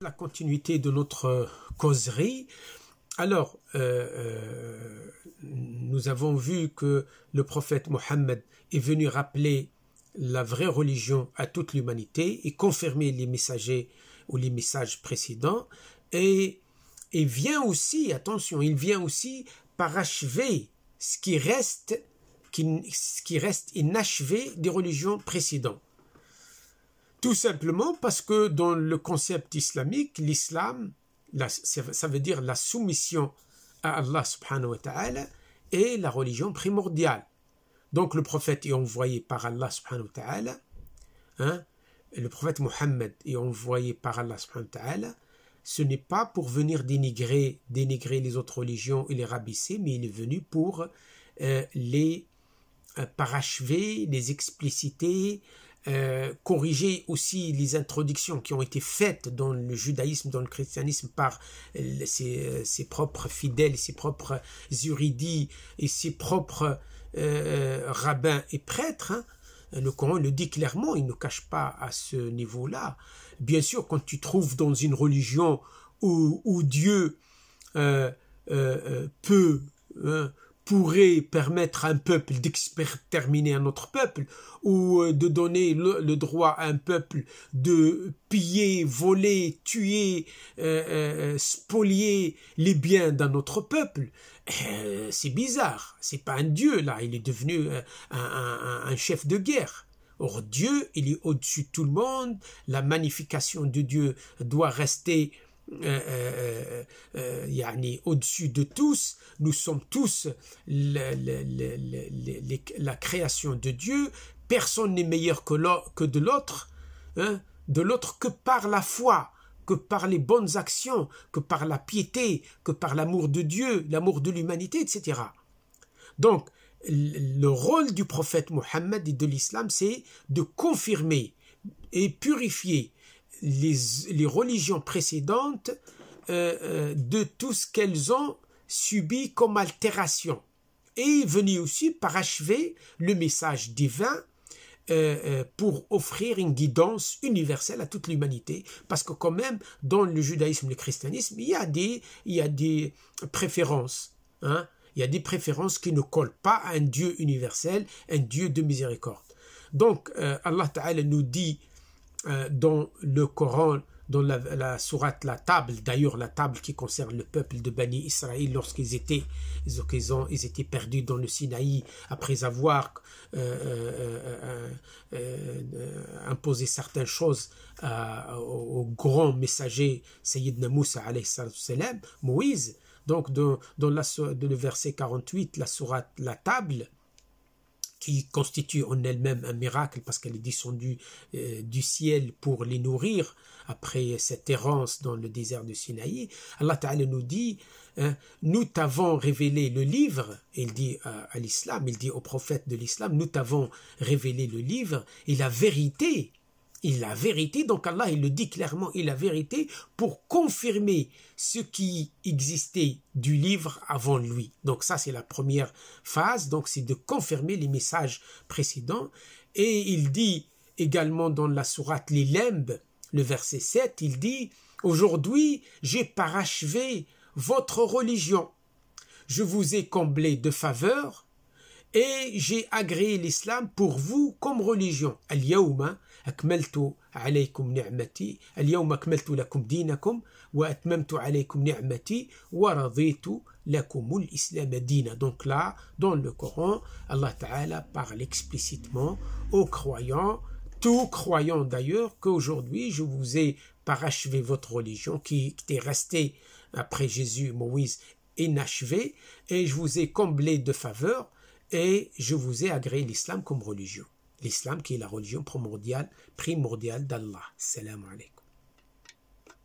la continuité de notre causerie. Alors, nous avons vu que le prophète Mohammed est venu rappeler la vraie religion à toute l'humanité et confirmer les messagers ou les messages précédents, et vient aussi, attention, il vient aussi parachever ce qui reste inachevé des religions précédentes. Tout simplement parce que dans le concept islamique, l'islam, ça veut dire la soumission à Allah subhanahu wa ta'ala, est la religion primordiale. Donc le prophète est envoyé par Allah subhanahu wa ta'ala, le prophète Mohammed est envoyé par Allah subhanahu wa ta'ala, ce n'est pas pour venir dénigrer les autres religions et les rabaisser, mais il est venu pour les parachever, les expliciter, corriger aussi les introductions qui ont été faites dans le judaïsme, dans le christianisme par ses propres fidèles, ses propres érudits et ses propres rabbins et prêtres. Le Coran le dit clairement, il ne cache pas à ce niveau-là. Bien sûr, quand tu trouves dans une religion où Dieu pourrait permettre à un peuple d'exterminer un autre peuple, ou de donner le droit à un peuple de piller, voler, tuer, spolier les biens d'un autre peuple, c'est bizarre. C'est pas un Dieu là, il est devenu un chef de guerre. Or Dieu, il est au-dessus de tout le monde, la magnification de Dieu doit rester au-dessus de tous. Nous sommes tous la création de Dieu. Personne n'est meilleur que de l'autre, que par la foi, que par les bonnes actions, que par la piété, que par l'amour de Dieu, l'amour de l'humanité, etc. Donc, le rôle du prophète Mohammed et de l'islam, c'est de confirmer et purifier les religions précédentes de tout ce qu'elles ont subi comme altération, et venir aussi parachever le message divin pour offrir une guidance universelle à toute l'humanité, parce que quand même dans le judaïsme et le christianisme il y a des préférences, il y a des préférences qui ne collent pas à un Dieu universel, un Dieu de miséricorde. Donc Allah Ta'ala nous dit dans le Coran, dans la sourate La Table, d'ailleurs la table qui concerne le peuple de Bani Israël lorsqu'ils étaient perdus dans le Sinaï après avoir imposé certaines choses au grand messager Sayyidina Moussa alayhi salam, Moïse. Donc dans le verset 48, la sourate La Table, qui constitue en elle-même un miracle parce qu'elle est descendue du ciel pour les nourrir après cette errance dans le désert du Sinaï. Allah Ta'ala nous dit nous t'avons révélé le livre, il dit à l'islam, il dit au prophète de l'islam, nous t'avons révélé le livre et la vérité. Donc Allah il le dit clairement, et la vérité pour confirmer ce qui existait du livre avant lui. Donc ça c'est la première phase, donc c'est de confirmer les messages précédents. Et il dit également dans la sourate Les Lemb, le verset 7, il dit « Aujourd'hui j'ai parachevé votre religion, je vous ai comblé de faveurs et j'ai agréé l'islam pour vous comme religion. Al-yawma akmaltu alaykum ni'mati, al-yawma akmaltu lakum dinakum, wa atmamtu alaykum ni'mati, wa raditu lakumul islam dina. » Donc là, dans le Coran, Allah Ta'ala parle explicitement aux croyants, tout croyant d'ailleurs, qu'aujourd'hui je vous ai parachevé votre religion qui était restée après Jésus, Moïse, inachevée, et je vous ai comblé de faveurs et je vous ai agréé l'islam comme religion. L'islam qui est la religion primordiale d'Allah. Salam alaikum.